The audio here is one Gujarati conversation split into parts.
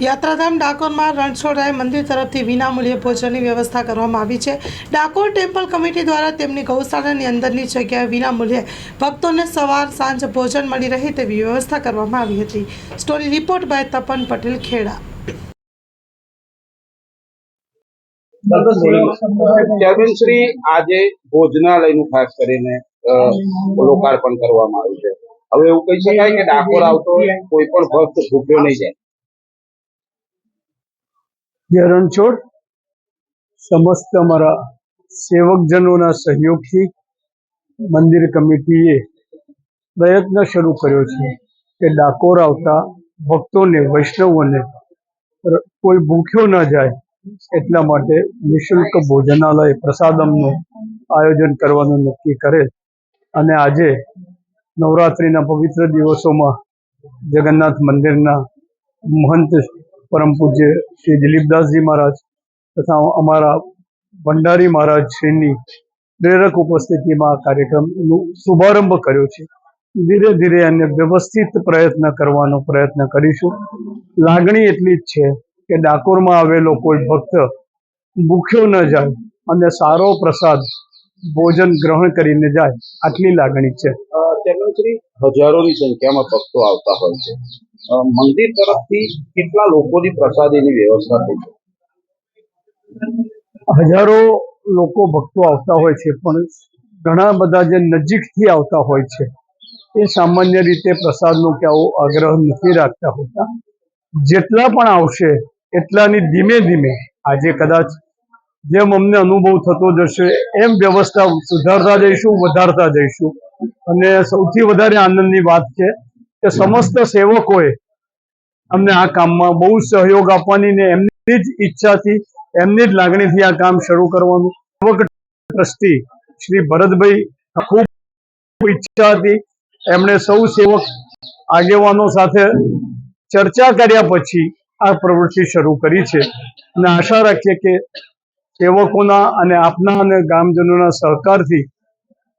યાત્રાધામ ડાકોરમાં રણછોડરાય મંદિર તરફથી વિનામૂલ્યે ભોજનની વ્યવસ્થા કરવામાં આવી છે। ડાકોર ટેમ્પલ કમિટી દ્વારા તેમની ગૌશાળાની અંદરની જગ્યાએ વિનામૂલ્યે ભક્તોને સવાર સાંજ ભોજન મળી રહે તેવી વ્યવસ્થા કરવામાં આવી હતી। Story report by Tapan Patel Kheda. ચેરમેનશ્રી, આજે ભોજનાલયનું ખાસ કરીને લોકાર્પણ કરવામાં આવ્યું છે। હવે એવું કહી શકાય કે ડાકોર આવતો કોઈ પણ ભક્ત ભૂખ્યો નહીં જાય। રણછોડ સમસ્ત અમારા સેવકજનોના સહયોગથી મંદિર કમિટીએ પ્રયત્ન શરૂ કર્યો છે કે ડાકોર આવતા ભક્તોને, વૈષ્ણવોને કોઈ ભૂખ્યો ન જાય એટલા માટે નિઃશુલ્ક ભોજનાલય પ્રસાદમનું આયોજન કરવાનું નક્કી કરેલ અને આજે નવરાત્રિના પવિત્ર દિવસોમાં જગન્નાથ મંદિરના મહંત પરમ પૂજ્ય શ્રી દિલીપદાસજી મહારાજ તથા અમારા ભંડારી મહારાજ શ્રીની પ્રેરક ઉપસ્થિતિમાં આ કાર્યક્રમનો શુભારંભ કર્યો છે। ધીરે ધીરે એને વ્યવસ્થિત કરવાનો પ્રયત્ન કરીશું। લાગણી એટલી જ છે કે ડાકોરમાં આવેલો કોઈ ભક્ત ભૂખ્યો ન જાય અને સારો પ્રસાદ ભોજન ગ્રહણ કરીને જાય, આટલી લાગણી છે। ચેરમેનશ્રી, હજારોની સંખ્યામાં ભક્તો આવતા હોય છે, મંદિર તરફથી કેટલા લોકોની પ્રસાદીની વ્યવસ્થા થઈ છે? હજારો લોકો ભક્તો આવતા હોય છે, પણ ઘણા બધા જે નજીકથી આવતા હોય છે એ સામાન્ય રીતે પ્રસાદનો કે આવો આગ્રહ નથી રાખતા હોતા। જેટલા પણ આવશે એટલાની ધીમે ધીમે આજે કદાચ જેમ અમને અનુભવ થતો જશે એમ વ્યવસ્થા સુધારતા જઈશું, વધારતા જઈશું। અને સૌથી વધારે આનંદની વાત છે કે સમસ્ત સેવકોએ અમને આ કામમાં બહુ સહયોગ આપવાની ને એમની જ ઈચ્છાથી, એમની જ લાગણીથી આ કામ શરૂ કરવાનું। સેવક ટ્રસ્ટી શ્રી ભરતભાઈ ખૂબ ઈચ્છા હતી, એમણે સૌ સેવક આગેવાનો સાથે ચર્ચા કર્યા પછી આ પ્રવૃત્તિ શરૂ કરી છે અને આશા રાખીએ કે સેવકોના અને આપના અને ગામજનોના સહકારથી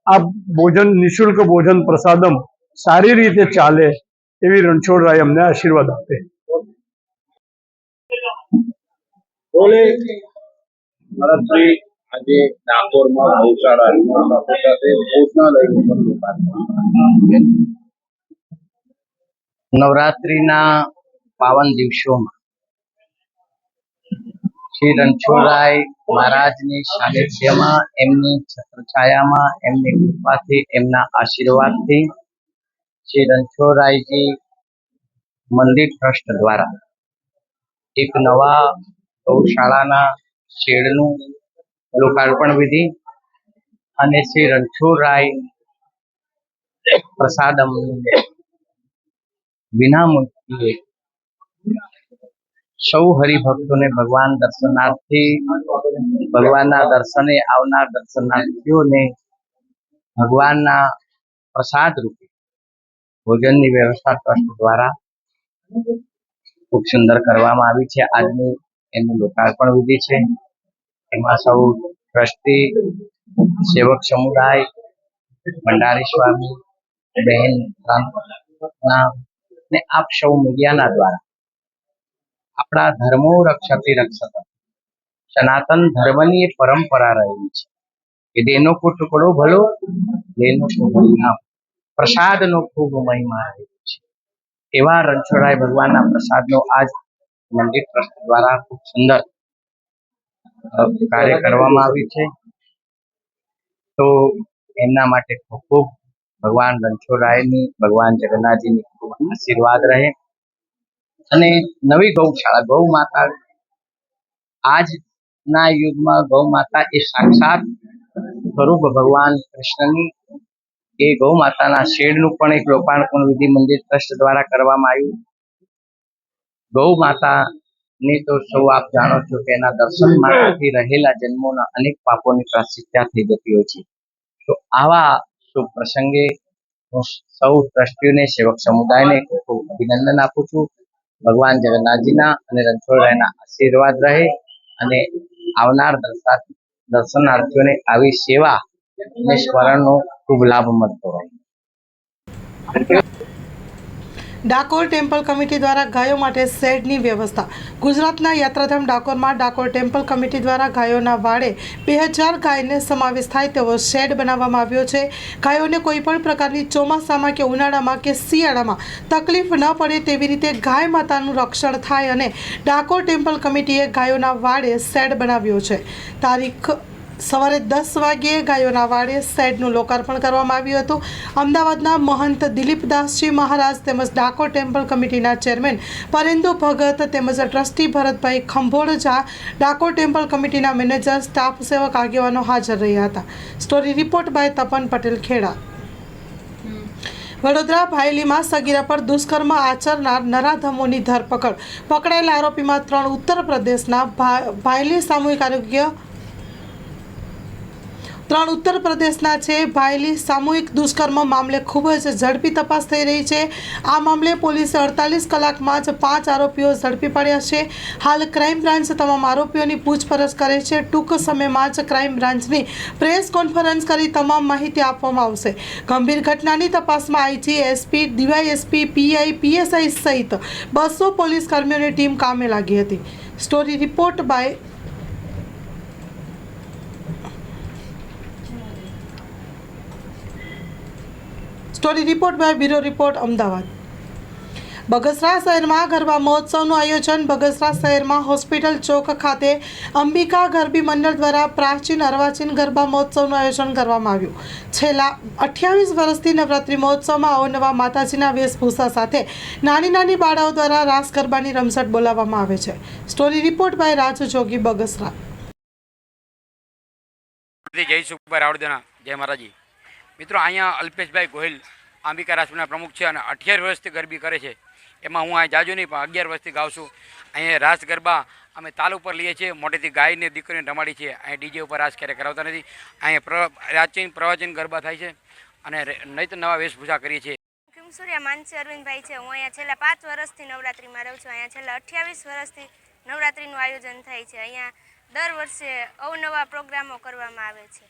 આ ભોજન, નિઃશુલ્ક ભોજન પ્રસાદમ સારી રીતે ચાલે એવી રણછોડરાય અમને આશીર્વાદ આપે। ભરતભાઈ, આજે ડાકોરમાં ગૌશાળા સાથે ભોજનાલયનું લોકાર્પણ। નવરાત્રિના પાવન દિવસોમાં શ્રી રણછોડરાય મહારાજની સાનિધ્યમાં, એમની છત્રછાયામાં, એમની કૃપાથી, એમના આશીર્વાદથી શ્રી રણછોડરાયજી મંદિર ટ્રસ્ટ દ્વારા એક નવા ગૌશાળાના શેડનું લોકાર્પણ વિધિ અને શ્રી રણછોડરાય પ્રસાદમ વિનામૂલ્યે સૌ હરિભક્તોને ભગવાન દર્શનાર્થી, ભગવાનના દર્શને આવનાર દર્શનાર્થીઓને ભગવાનના પ્રસાદ રૂપે ભોજનની વ્યવસ્થા ટ્રસ્ટ દ્વારા ખૂબ સુંદર કરવામાં આવી છે। આજનું એનું લોકાર્પણ વિધિ છે, એમાં સૌ ટ્રસ્ટી, સેવક સમુદાય, ભંડારી સ્વામી, બહેન ને આપ સૌ મીડિયાના દ્વારા આપણા ધર્મો રક્ષતી રક્ષત, સનાતન ધર્મની એ પરંપરા રહેલી છે કે દેનો કો ટુકડો ભલો, દેનો કો બલિદાન, પ્રસાદનો ખૂબ મહિમા રહેલો છે। એવા રણછોડરાય ભગવાનના પ્રસાદનો આજ મંદિર ટ્રસ્ટ દ્વારા ખૂબ સુંદર કાર્ય કરવામાં આવ્યું છે। તો એમના માટે ખૂબ ખૂબ ભગવાન રણછોડરાયની, ભગવાન જગન્નાથજીની ખૂબ આશીર્વાદ રહે। અને નવી ગૌશાળા, ગૌ માતા, આજના યુગમાં ગૌ માતા એ સાક્ષાત સ્વરૂપ ભગવાન કૃષ્ણની, એ ગૌ માતાના શેડનું પણ એક લોકાર્પણ વિધિ મંદિર ટ્રસ્ટ દ્વારા કરવામાં આવ્યું। ગૌ માતાની તો સૌ આપ જાણો છો કે એના દર્શન માત્રથી રહેલા જન્મોના અનેક પાપોની પ્રાયશ્ચિત્તા થઈ જતી હોય છે। તો આવા શુભ પ્રસંગે હું સૌ ટ્રસ્ટીઓને, સેવક સમુદાયને ખૂબ અભિનંદન આપું છું। ભગવાન જગન્નાથજીના અને રણછોડરાયના આશીર્વાદ રહે અને આવનાર દર્શનાર્થીઓને આવી સેવા અને સ્મરણનો ખૂબ લાભ મળતો રહે। ડાકોર ટેમ્પલ કમિટી દ્વારા ગાયો માટે શેડની વ્યવસ્થા. ગુજરાતના યાત્રાધામ ડાકોરમાં ડાકોર ટેમ્પલ કમિટી દ્વારા ગાયોના વાડે 2000 ગાયને સમાવેશ થાય તેવો શેડ બનાવવામાં આવ્યો છે. ગાયોને કોઈપણ પ્રકારની ચોમાસામાં કે ઉનાળામાં કે શિયાળામાં તકલીફ ન પડે તેવી રીતે ગાય માતાનું રક્ષણ થાય અને ડાકોર ટેમ્પલ કમિટીએ ગાયોના વાડે શેડ બનાવ્યો છે. તારીખ સવારે 10 વાગ્યે ગાયોના વાડે શેડનું લોકાર્પણ કરવામાં આવ્યું હતું. અમદાવાદના મહંત દિલીપદાસજી મહારાજ તેમજ ડાકોર ટેમ્પલ કમિટીના ચેરમેન પરેન્દુ ભગત તેમજ ટ્રસ્ટી ભરતભાઈ ખંભોળજા, ડાકોર ટેમ્પલ કમિટીના મેનેજર, સ્ટાફ સેવક આગેવાનો હાજર રહ્યા હતા. Story report by Tapan Patel Kheda. Vadodara ભાયલીમાં સગીરા પર દુષ્કર્મ આચરનાર નરાધમોની ધરપકડ. પકડાયેલા આરોપીમાં 3 ઉત્તર પ્રદેશના ભાયલી છે. ભાયલી સામૂહિક દુષ્કર્મ મામલે ખૂબ જ ઝડપી તપાસ થઈ રહી છે. આ મામલે પોલીસે 48 કલાકમાં જ 5 આરોપીઓ ઝડપી પાડ્યા છે. હાલ ક્રાઇમ બ્રાન્ચ તમામ આરોપીઓની પૂછપરછ કરે છે. ટૂંક સમયમાં જ ક્રાઇમ બ્રાન્ચની પ્રેસ કોન્ફરન્સ કરી તમામ માહિતી આપવામાં આવશે. ગંભીર ઘટનાની તપાસમાં IG, SP, DYSP, PI, PSI સહિત 200 પોલીસ કર્મીઓની ટીમ કામે લાગી હતી. Story report by bureau report Ahmedabad. Bagasara શહેરમાં ગરબા મહોત્સવનું આયોજન. બગસરા શહેરમાં હોસ્પિટલ ચોક ખાતે અંબિકા ગરબી મંડળ દ્વારા પ્રાચીન અર્વાચીન ગરબા મહોત્સવનું આયોજન કરવામાં આવ્યું. છેલ્લા 28 વર્ષથી નવરાત્રિ મહોત્સવમાં અવનવા માતાજીના વેશભૂષા સાથે નાની બાળાઓ દ્વારા રાસ ગરબાની રમઝટ બોલાવવામાં આવે છે. સ્ટોરી રિપોર્ટ બાય રાજુ જોગી, બગસરા. જય સુખભાઈ રાવળદેના, જય મહારાજી. મિત્રો, અહીંયા અલ્પેશભાઈ ગોહિલ અંબિકા રાસના પ્રમુખ છે અને 28 વર્ષથી ગરબી કરે છે. એમાં હું અહીં જાજુ નહીં પણ 11 વર્ષથી ગાઉં છું. અહીંયા રાસ ગરબા અમે તાલ ઉપર લઈએ છીએ. મોટેથી ગાયને દીકરીને રમાડી છે. અહીં ડીજે ઉપર રાસ ક્યારેય કરાવતા નથી. અહીંયા પ્રવચન ગરબા થાય છે અને નૈત નવા વેશભૂષા કરીએ છીએ. સૂર્યા માનસી અરવિંદભાઈ છે. હું અહીંયા છેલ્લા 5 વર્ષથી નવરાત્રિમાં રહું છું. અહીંયા છેલ્લા 28 વર્ષથી નવરાત્રિનું આયોજન થાય છે. અહીંયા દર વર્ષે અવનવા પ્રોગ્રામો કરવામાં આવે છે.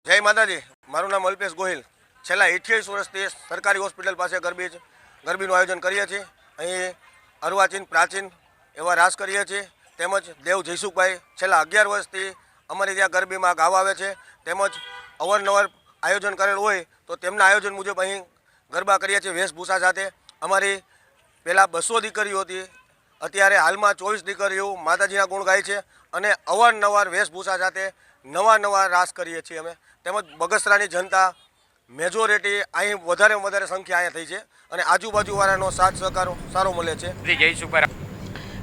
જય માતાજી. મારું નામ અલ્પેશ ગોહિલ. છેલ્લા 28 વર્ષથી સરકારી હોસ્પિટલ પાસે ગરબીનું આયોજન કરીએ છીએ. અહીં અર્વાચીન પ્રાચીન એવા રાસ કરીએ છીએ. તેમજ દેવ જયસુખભાઈ છેલ્લા 11 વર્ષથી અમારી ત્યાં ગરબીમાં ગાવા આવે છે. તેમજ અવારનવાર આયોજન કરેલ હોય તો તેમના આયોજન મુજબ અહીં ગરબા કરીએ છીએ વેશભૂષા સાથે. અમારી પહેલાં 200 દીકરીઓ હતી, અત્યારે હાલમાં 24 દીકરીઓ માતાજીના ગુણ ગાય છે અને અવારનવાર વેશભૂષા સાથે નવા રાસ કરીએ છીએ અમે. તેમજ બગસરાની જનતા મેજોરિટી અહીં વધારે સંખ્યા અહીંયા થઈ છે અને આજુબાજુવાળાનો સાથ સહકાર સારો મળે છે. જય સુખભાઈ.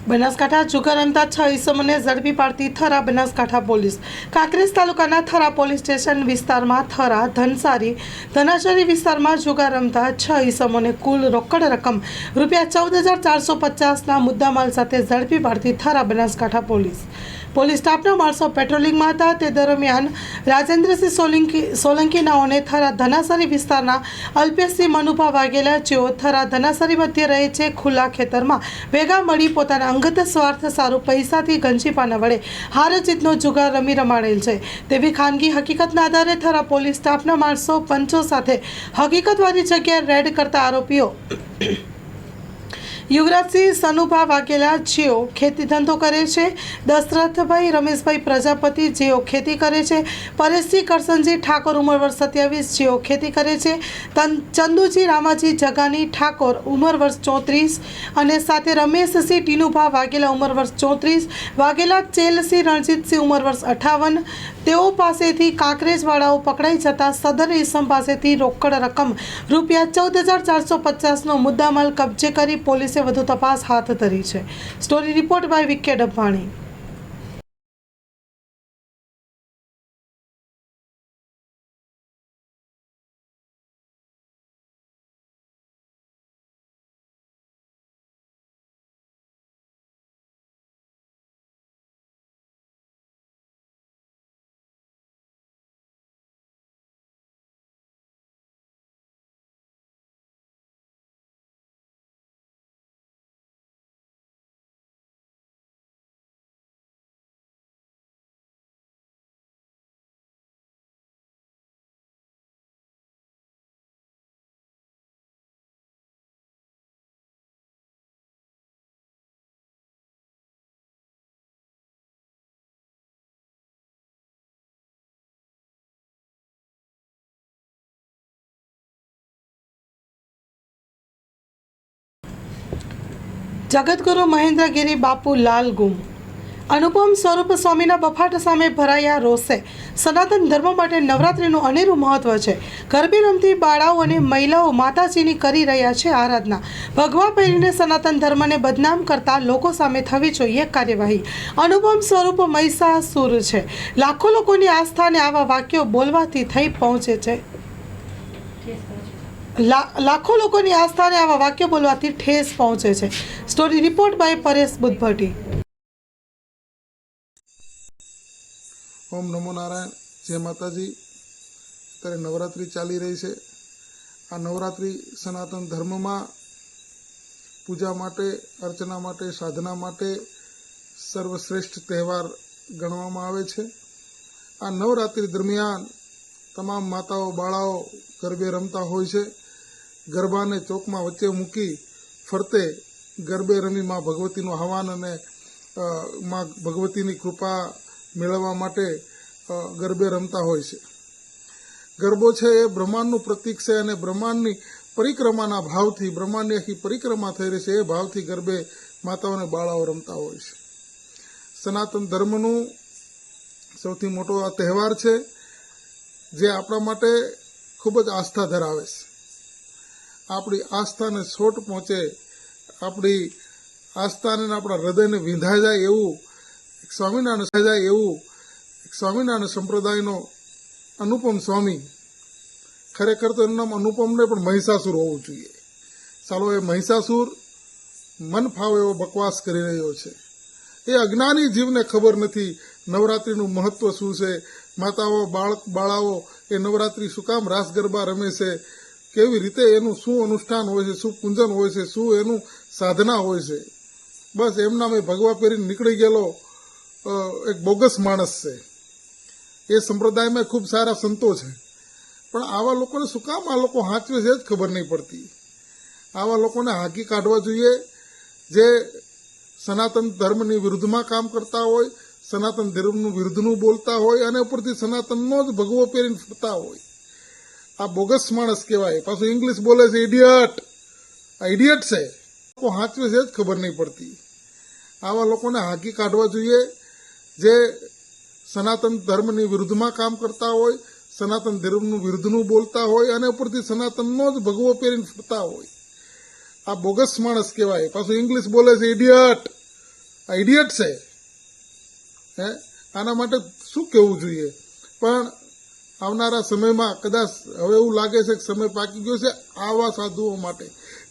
બનાસકાંઠા જુગાર રમતા 6 ઈસમોને ઝડપી પાડતી થરા બનાસકાંઠા પોલીસ. કાંકરેજ તાલુકાના થરા પોલીસ સ્ટેશન વિસ્તારમાં થરા, ધનસારી, ધનાચરી વિસ્તારમાં જુગાર રમતા 6 ઈસમોને કુલ રોકડ રકમ ₹14,450ના મુદ્દામાલ સાથે ઝડપી પાડતી થરા બનાસકાંઠા પોલીસ. પોલીસ સ્ટાફના માણસો પેટ્રોલિંગમાં હતા. તે દરમિયાન રાજેન્દ્રસિંહ સોલંકી નાઓને થરા ધનાસરી વિસ્તારના અલ્પેશસિંહ મનુભા વાઘેલા, જેઓ થરા ધનાસરી મધ્ય રહે છે, ખુલ્લા ખેતરમાં ભેગા મળી પોતાના અંગત સ્વાર્થ સારું પૈસાથી ગંજીપાના વડે હાર જીતનો જુગાર રમાડેલ છે તેવી ખાનગી હકીકતના આધારે થરા પોલીસ સ્ટાફના માણસો પંચો સાથે હકીકતવાળી જગ્યાએ રેડ કરતા આરોપીઓ યુવરાજસિંહ સનુભા વાઘેલા, જેઓ ખેતી ધંધો કરે છે, દશરથભાઈ રમેશભાઈ પ્રજાપતિ, જેઓ ખેતી કરે છે, પરેશસિંહ કરશનજી ઠાકોર ઉંમર વર્ષ 27, જેઓ ખેતી કરે છે, ચંદુજી રામાજી જગાની ઠાકોર ઉંમર વર્ષ 34 અને સાથે રમેશસિંહ ટીનુભા વાઘેલા ઉંમર વર્ષ 34, વાઘેલા ચેલસિંહ રણજીતસિંહ ઉંમર વર્ષ 58. તેઓ પાસેથી કાંકરેજવાળાઓ પકડાઈ જતા સદર ઈસમ પાસેથી રોકડ રકમ ₹14,450નો મુદ્દામાલ કબજે કરી પોલીસે વધુ તપાસ હાથ ધરી છે. Story report by Vike ડભાણી. જગતગુરુ મહેન્દ્રગીરી બાપુ લાલ ગુમ. અનુપમ સ્વરૂપ સ્વામીના બફાટ સામે ભરાયા રોષે. સનાતન ધર્મ માટે નવરાત્રિનું અનેરું મહત્વ છે. ગરબે રમતી બાળાઓ અને મહિલાઓ માતાજીની કરી રહ્યા છે આરાધના. ભગવા પહેરીને સનાતન ધર્મને બદનામ કરતા લોકો સામે થવી જોઈએ કાર્યવાહી. અનુપમ સ્વરૂપ મહિષાસુર છે. લાખો લોકોની આસ્થાને આવા વાક્યો બોલવાથી થઈ પહોંચે છે. લાખો લોકોની આસ્થાને આવા વાક્યો બોલવાથી ઠેસ પહોંચે છે. Story report by Paresh Buddhbhatti. ઓમ નમો નારાયણ. જય માતાજી. અત્યારે નવરાત્રિ ચાલી રહી છે. આ નવરાત્રિ સનાતન ધર્મમાં પૂજા માટે, અર્ચના માટે, સાધના માટે સર્વશ્રેષ્ઠ તહેવાર ગણવામાં આવે છે. આ નવરાત્રિ દરમિયાન તમામ માતાઓ બાળાઓ ગરબે રમતા હોય છે. ગરબાને ચોકમાં વચ્ચે મૂકી ફરતે ગરબે રમી માં ભગવતીનું આહવાન અને માં ભગવતીની કૃપા મેળવવા માટે ગરબે રમતા હોય છે. ગરબો છે એ બ્રહ્માંડનું પ્રતીક છે અને બ્રહ્માંડની પરિક્રમાના ભાવથી, બ્રહ્માંડની આખી પરિક્રમા થઈ રહી છે એ ભાવથી ગરબે માતાઓ અને બાળાઓ રમતા હોય છે. સનાતન ધર્મનું સૌથી મોટો આ તહેવાર છે જે આપણા માટે ખૂબ જ આસ્થા ધરાવે છે. આપણી આસ્થાને છોટ પહોંચે, આપણી આસ્થાને આપણા હૃદયને વિંધાઈ જાય એવું સ્વામિનારાયણ સંપ્રદાયનો અનુપમ સ્વામી, ખરેખર તો એનું નામ અનુપમ નહીં પણ મહિષાસુર હોવું જોઈએ. ચાલો, એ મહિષાસુર મન ફાવે એવો બકવાસ કરી રહ્યો છે. એ અજ્ઞાની જીવને ખબર નથી નવરાત્રિનું મહત્વ શું છે. માતાઓ બાળાઓ એ નવરાત્રિ શું કામ રાસ ગરબા રમે છે, કેવી રીતે એનું શું અનુષ્ઠાન હોય છે, શું પૂજન હોય છે, શું એનું સાધના હોય છે. બસ એમના મેં ભગવા પહેરીને નીકળી ગયેલો એક બોગસ માણસ છે. એ સંપ્રદાયમાં ખૂબ સારા સંતો છે, પણ આવા લોકોને શું કામ આ લોકો હાંચવે છે જ ખબર નહીં પડતી. આવા લોકોને હાંકી કાઢવા જોઈએ જે સનાતન ધર્મની વિરુદ્ધમાં કામ કરતા હોય, સનાતન ધર્મનું વિરુદ્ધનું બોલતા હોય અને ઉપરથી સનાતનનો જ ભગવો પહેરીને ફરતા હોય. આ બોગસ માણસ કહેવાય. પાછું ઇંગ્લિશ બોલે છે ઇડિયટ. આ ઇડિયટ છે. લોકો હાંચવે છે જ ખબર નહીં પડતી. આવા લોકોને હાંકી કાઢવા જોઈએ જે સનાતન ધર્મની વિરુદ્ધમાં કામ કરતા હોય, સનાતન ધર્મનું વિરુદ્ધનું બોલતા હોય અને ઉપરથી સનાતનનો જ ભગવો પહેરીને ફરતા હોય. આ બોગસ માણસ કહેવાય. પાછું ઇંગ્લિશ બોલે છે ઇડિયટ. આ ઇડિયટ છે. આના માટે શું કહેવું જોઈએ? પણ આવનારા સમયમાં કદાચ હવે એવું લાગે છે કે સમય પાકી ગયો છે આવા સાધુઓ માટે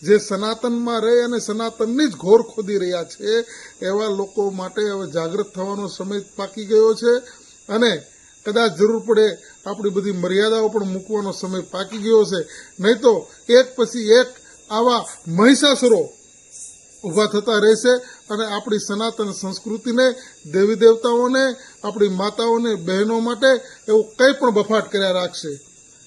જે સનાતનમાં રહે અને સનાતનની જ ઘોર ખોદી રહ્યા છે એવા લોકો માટે હવે જાગૃત થવાનો સમય પાકી ગયો છે અને કદાચ જરૂર પડે આપણી બધી મર્યાદાઓ પણ મૂકવાનો સમય પાકી ગયો છે. નહીં તો એક પછી એક આવા મહિષાસુરો ઊભા થતા રહેશે અને આપણી સનાતન સંસ્કૃતિને, દેવી દેવતાઓને, આપણી માતાઓને, બહેનો માટે એવું કંઈ પણ બફાટ કર્યા રાખશે.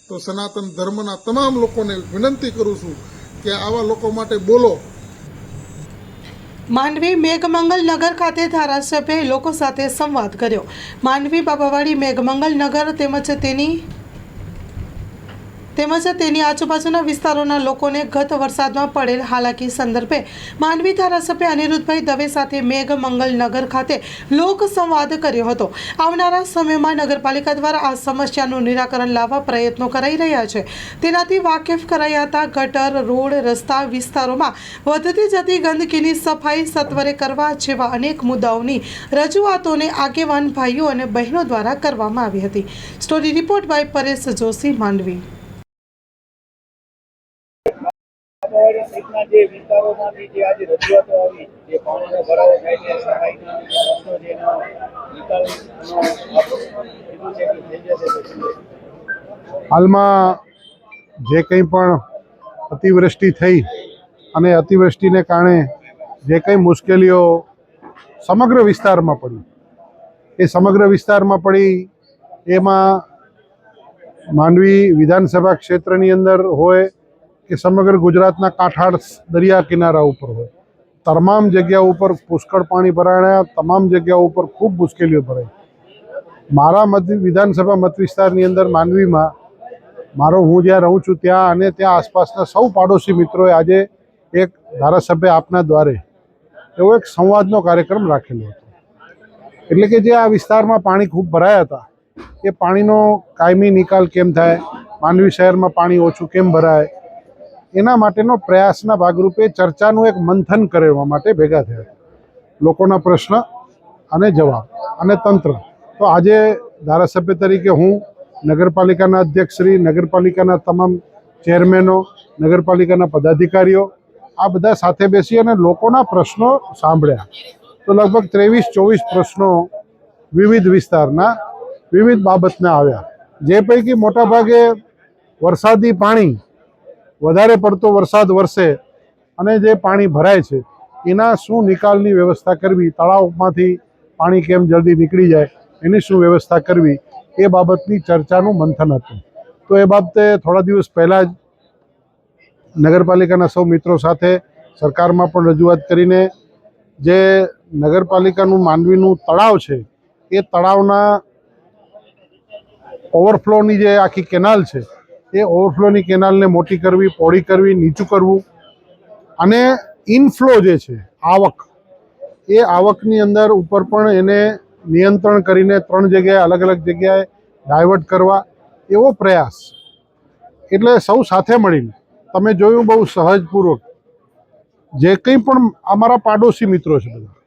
તો સનાતન ધર્મના તમામ લોકોને વિનંતી કરું છું કે આવા લોકો માટે બોલો. માંડવી મેઘમંગલ નગર ખાતે ધારાસભ્યએ લોકો સાથે સંવાદ કર્યો. માંડવી બાબાવાડી મેઘમંગલ નગર તેમજ તેની આજુબાજુના વિસ્તારોના લોકોને ગત વરસાદમાં પડેલ હાલાકી સંદર્ભે માંડવી ધારાસભ્ય અનિરુદ્ધભાઈ દવે સાથે મેઘમંગલ નગર ખાતે લોક સંવાદ કર્યો હતો. આવનારા સમયમાં નગરપાલિકા દ્વારા આ સમસ્યાનું નિરાકરણ લાવવા પ્રયત્નો કરાઈ રહ્યા છે. તેનાથી વાકેફ કરાયા ગટર, રોડ, રસ્તા વિસ્તારોમાં વધતી જતી ગંદકીની સફાઈ સત્વરે કરવા જેવા અનેક મુદ્દાઓની રજૂઆતોને આગેવાન ભાઈઓ અને બહેનો દ્વારા કરવામાં આવી હતી. Story report by Paresh Joshi, Mandvi. જે વિસ્તારોમાંથી જે આજે રજૂઆતો આવી, જે પાણીનો ભરાવો થાય છે, સફાઈના પ્રશ્નો છે, એનો નિકાલ કીધું છે કે થઈ જશે. હાલમાં જે કંઈ પણ અતિવૃષ્ટિ થઈ અને અતિવૃષ્ટિને કારણે જે કંઈ મુશ્કેલીઓ સમગ્ર વિસ્તારમાં પડી એ સમગ્ર વિસ્તારમાં પડી એમાં માંડવી વિધાનસભા ક્ષેત્રની અંદર હોય કે સમગ્ર ગુજરાતના કાંઠાળ દરિયા કિનારા ઉપર હોય, તમામ જગ્યાઓ ઉપર પુષ્કળ પાણી ભરાયા. તમામ જગ્યાઓ ઉપર ખૂબ મુશ્કેલીઓ ભરાઈ. મારા વિધાનસભા મત વિસ્તારની અંદર માંડવીમાં હું જ્યાં રહું છું ત્યાં અને ત્યાં આસપાસના સૌ પાડોશી મિત્રોએ આજે એક ધારાસભ્ય આપના દ્વારે એવો એક સંવાદનો કાર્યક્રમ રાખેલો હતો. એટલે કે જે આ વિસ્તારમાં પાણી ખૂબ ભરાયા હતા એ પાણીનો કાયમી નિકાલ કેમ થાય, માંડવી શહેરમાં પાણી ઓછું કેમ ભરાય, એના માટેનો પ્રયાસના ભાગરૂપે ચર્ચાનું એક મંથન કરવા માટે ભેગા થયા. લોકોના પ્રશ્ન અને જવાબ અને તંત્ર. તો આજે ધારાસભ્ય તરીકે હું, નગરપાલિકાના અધ્યક્ષશ્રી, નગરપાલિકાના તમામ ચેરમેનો, નગરપાલિકાના પદાધિકારીઓ આ બધા સાથે બેસી અને લોકોના પ્રશ્નો સાંભળ્યા. તો લગભગ 23-24 પ્રશ્નો વિવિધ વિસ્તારના વિવિધ બાબતના આવ્યા, જે પૈકી મોટાભાગે વરસાદી પાણી, વધારે પડતો વરસાદ વરસે અને જે પાણી ભરાય છે એના શું નિકાલની વ્યવસ્થા કરવી, તળાવમાંથી પાણી કેમ જલ્દી નીકળી જાય એની શું વ્યવસ્થા કરવી, એ બાબતની ચર્ચાનું મંથન હતું. તો એ બાબતે થોડા દિવસ પહેલાં જ નગરપાલિકાના સૌ મિત્રો સાથે સરકારમાં પણ રજૂઆત કરીને જે નગરપાલિકાનું માંડવીનું તળાવ છે એ તળાવના ઓવરફ્લોની જે આખી કેનાલ છે એ ઓવરફ્લોની કેનાલને મોટી કરવી, પહોળી કરવી, નીચું કરવું અને ઇનફ્લો જે છે આવક, એ આવકની અંદર ઉપર પણ એને નિયંત્રણ કરીને 3 જગ્યાએ અલગ અલગ જગ્યાએ ડાયવર્ટ કરવા, એવો પ્રયાસ. એટલે સૌ સાથે મળીને તમે જોયું બહુ સહજપૂર્વક જે કંઈ પણ અમારા પાડોશી મિત્રો છે બધા,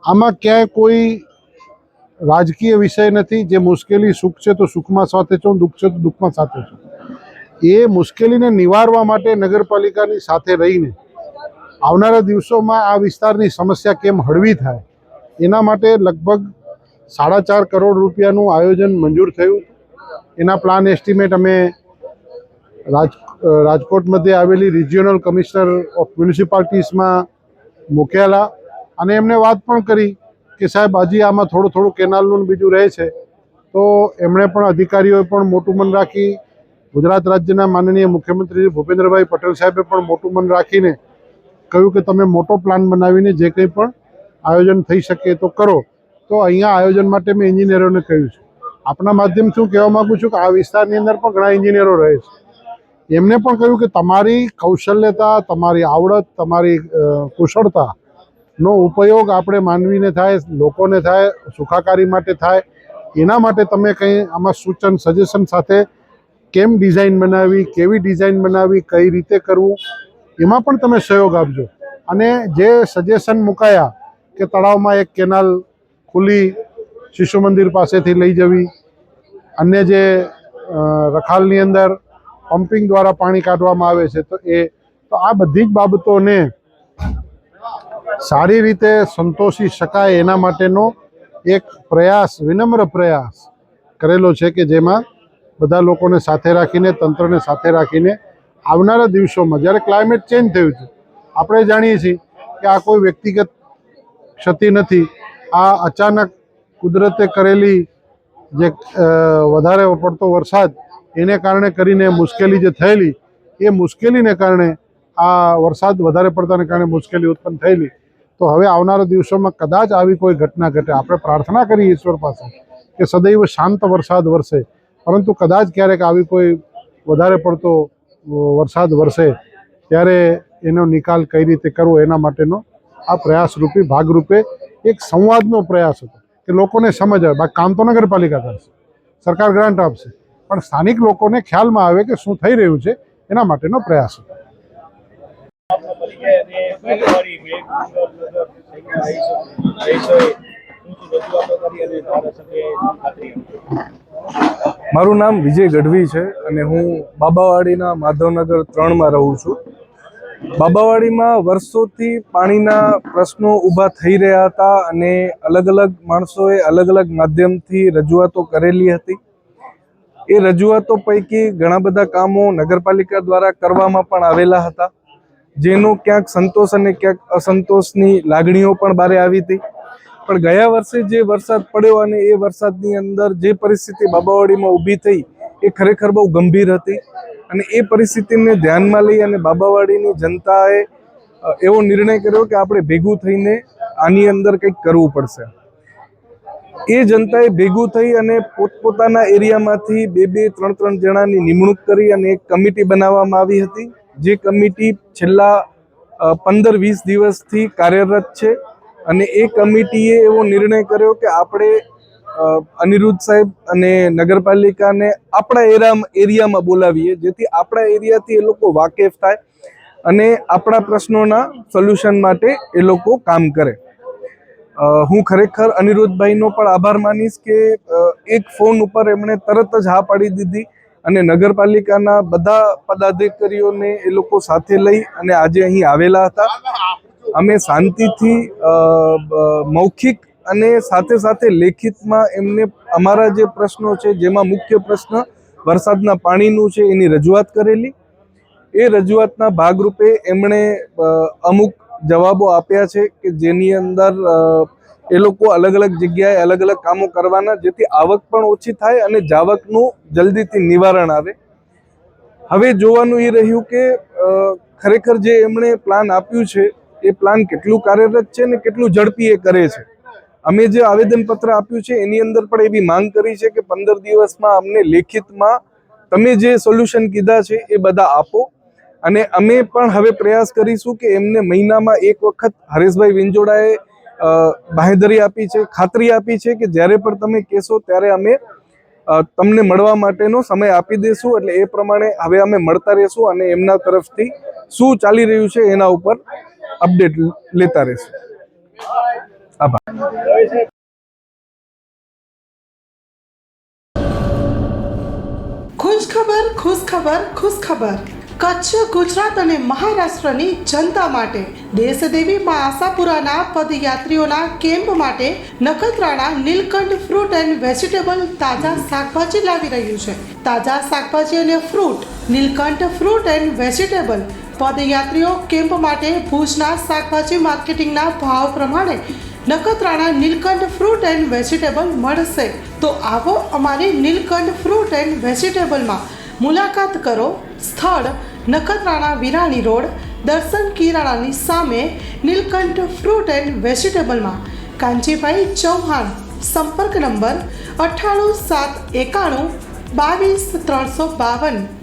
આમાં ક્યાંય કોઈ રાજકીય વિષય નથી. જે મુશ્કેલી સુખ છે તો સુખમાં સાથે છો, દુઃખ છે તો દુઃખમાં સાથે છો. એ મુશ્કેલીને નિવારવા માટે નગરપાલિકાની સાથે રહીને આવનારા દિવસોમાં આ વિસ્તારની સમસ્યા કેમ હળવી થાય એના માટે લગભગ 4.5 કરોડ રૂપિયાનું આયોજન મંજૂર થયું. એના પ્લાન એસ્ટિમેટ અમે રાજકોટ મધ્યે આવેલી રિજિયોનલ કમિશનર ઓફ મ્યુનિસિપાલિટીઝમાં મૂકેલા અને એમને વાત પણ કરી કે સાહેબ હજી આમાં થોડું કેનાલનું બીજું રહે છે. તો એમણે પણ અધિકારીઓએ પણ મોટું મન રાખી, ગુજરાત રાજ્યના માનનીય મુખ્યમંત્રી ભૂપેન્દ્રભાઈ પટેલ સાહેબે પણ મોટું મન રાખીને કહ્યું કે તમે મોટો પ્લાન બનાવીને જે કંઈ પણ આયોજન થઈ શકે તો કરો. તો અહીંયા આયોજન માટે મેં એન્જિનિયરોને કહ્યું છે. આપના માધ્યમથી હું કહેવા માગું છું કે આ વિસ્તારની અંદર પણ ઘણા એન્જિનિયરો રહે છે. એમને પણ કહ્યું કે તમારી કૌશલ્યતા, તમારી આવડત, તમારી કુશળતાનો ઉપયોગ આપણે માનવીને થાય, લોકોને થાય, સુખાકારી માટે થાય, એના માટે તમે કંઈ આમાં સૂચન સજેશન સાથે કેમ ડિઝાઇન બનાવી, કેવી ડિઝાઇન બનાવી, કઈ રીતે કરવું, એમાં પણ તમે સહયોગ આપજો. અને જે સજેશન મુકાયા કે તળાવમાં એક કેનાલ ખુલ્લી શિશુ મંદિર પાસેથી લઈ જવી, અન્ય જે રખાલની અંદર પમ્પિંગ દ્વારા પાણી કાઢવામાં આવે છે તો આ બધી જ બાબતોને સારી રીતે સંતોષી શકાય એના માટેનો એક પ્રયાસ, વિનમ્ર પ્રયાસ કરેલો છે કે જેમાં બધા લોકોને સાથે રાખીને, તંત્રને સાથે રાખીને આવનારા દિવસોમાં જ્યારે ક્લાઇમેટ ચેન્જ થયું છે, આપણે જાણીએ છીએ કે આ કોઈ વ્યક્તિગત ક્ષતિ નથી, આ અચાનક કુદરતે કરેલી જે વધારે પડતો વરસાદ એને કારણે કરીને મુશ્કેલી જે થયેલી, એ મુશ્કેલીને કારણે આ વરસાદ વધારે પડતાને કારણે મુશ્કેલી ઉત્પન્ન થયેલી. તો હવે આવનારા દિવસોમાં કદાચ આવી કોઈ ઘટના ઘટે, આપણે પ્રાર્થના કરીએ ઈશ્વર પાસે કે સદૈવ શાંત વરસાદ વરસે, પરંતુ કદાચ ક્યારેક આવી કોઈ વધારે પડતો વરસાદ વરસે ત્યારે એનો નિકાલ કઈ રીતે કરવો એના માટેનો આ પ્રયાસરૂપી ભાગરૂપે એક સંવાદનો પ્રયાસ હતો કે લોકોને સમજ આવે. બાકી કામ તો નગરપાલિકા કરશે, સરકાર ગ્રાન્ટ આપશે, પણ સ્થાનિક લોકોને ખ્યાલમાં આવે કે શું થઈ રહ્યું છે એના માટેનો પ્રયાસ હતો. મારું નામ વિજય ગઢવી છે અને હું બાબાવાડીના માધવનગર 3માં રહું છું. બાબાવાડીમાં વર્ષોથી પાણીના પ્રશ્નો ઊભા થઈ રહ્યા હતા અને અલગ અલગ માણસોએ અલગ અલગ માધ્યમથી રજૂઆતો કરેલી હતી. એ રજૂઆતો પૈકી ઘણા બધા કામો નગરપાલિકા દ્વારા કરવામાં પણ આવેલા હતા, જેનો ક્યાંક સંતોષ અને ક્યાંક અસંતોષની લાગણીઓ પણ બહાર આવી હતી. પણ ગયા વર્ષે જે વરસાદ પડ્યો અને એ વરસાદની અંદર જે પરિસ્થિતિ બાબાવાડીમાં ઊભી થઈ એ ખરેખર બહુ ગંભીર હતી. અને એ પરિસ્થિતિને ધ્યાનમાં લઈ અને બાબાવાડીની જનતાએ એવો નિર્ણય કર્યો કે આપણે ભેગું થઈને આની અંદર કંઈક કરવું પડશે. એ જનતાએ ભેગું થઈ અને પોતપોતાના એરિયામાંથી 2-2, 3-3 જણાની નિમણૂક કરી અને એક કમિટી બનાવવામાં આવી હતી. જે કમિટી છેલ્લા 15-20 દિવસથી કાર્યરત છે અને એ કમિટીએ એવો નિર્ણય કર્યો કે આપણે અનિરુદ્ધ સાહેબ અને નગરપાલિકાને આપણા એરિયામાં બોલાવીએ, જેથી આપણા એરિયાથી એ લોકો વાકેફ થાય અને આપણા પ્રશ્નોના સોલ્યુશન માટે એ લોકો કામ કરે. હું ખરેખર અનિરુદ્ધભાઈનો પણ આભાર માનીશ કે એક ફોન ઉપર એમણે તરત જ હા પાડી દીધી અને નગરપાલિકાના બધા પદાધિકારીઓને એ લોકો સાથે લઈ અને આજે અહીં આવેલા હતા. અમે શાંતિથી મૌખિક અને સાથે સાથે લેખિતમાં એમને અમારા જે પ્રશ્નો છે, જેમાં મુખ્ય પ્રશ્ન વરસાદના પાણીનું છે, એની રજૂઆત કરેલી. એ રજૂઆતના ભાગરૂપે એમણે અમુક જવાબો આપ્યા છે કે જેની અંદર એ લોકો અલગ અલગ જગ્યાએ અલગ અલગ કામો કરવાના, જેથી આવક પણ ઓછી થાય અને જાવકનું જલ્દીથી નિવારણ આવે. હવે જોવાનું એ રહ્યું કે ખરેખર જે એમણે પ્લાન આપ્યું છે એ પ્લાન કેટલું કાર્યરત છે ને કેટલું ઝડપી એ કરે છે. અમે જે આવેદનપત્ર આપ્યું છે એની અંદર પણ એવી માંગ કરી છે કે 15 દિવસમાં અમને લેખિતમાં તમે જે સોલ્યુશન કીધા છે એ બધા આપો. અને અમે પણ હવે પ્રયાસ કરીશું કે એમને મહિનામાં એક વખત હરેશભાઈ વિંજોડાએ બાંહેધરી આપી છે, ખાતરી આપી છે કે જ્યારે પણ તમે કહેશો ત્યારે અમે તમને મળવા માટેનો સમય આપી દઈશું. એટલે એ પ્રમાણે હવે અમે મળતા રહીશું અને એમના તરફથી શું ચાલી રહ્યું છે એના ઉપર અપડેટ લેતા રહીશું. આભાર. ખુશખબર. કચ્છ, ગુજરાત અને મહારાષ્ટ્રની જનતા માટે દેશદેવી મા આશાપુરાના પદયાત્રીઓના કેમ્પ માટે Nakhatrana Nilkanth fruit and vegetable તાજા શાકભાજી લાવી રહ્યું છે. તાજા શાકભાજી અને fruit Nilkanth fruit and vegetable પદયાત્રીઓ કેમ્પ માટે ભુજના શાકભાજી માર્કેટિંગના ભાવ પ્રમાણે Nakhatrana Nilkanth fruit and vegetable મળશે. તો આવો અમારી નીલકંઠ ફ્રૂટ એન્ડ વેજીટેબલમાં મુલાકાત કરો. સ્થળ નખત્રાણા વિરાણી રોડ, દર્શન કિરાણાની સામે, નીલકંઠ ફ્રૂટ એન્ડ વેજીટેબલમાં. કાંજીભાઈ ચૌહાણ. સંપર્ક નંબર 98 791 22 352.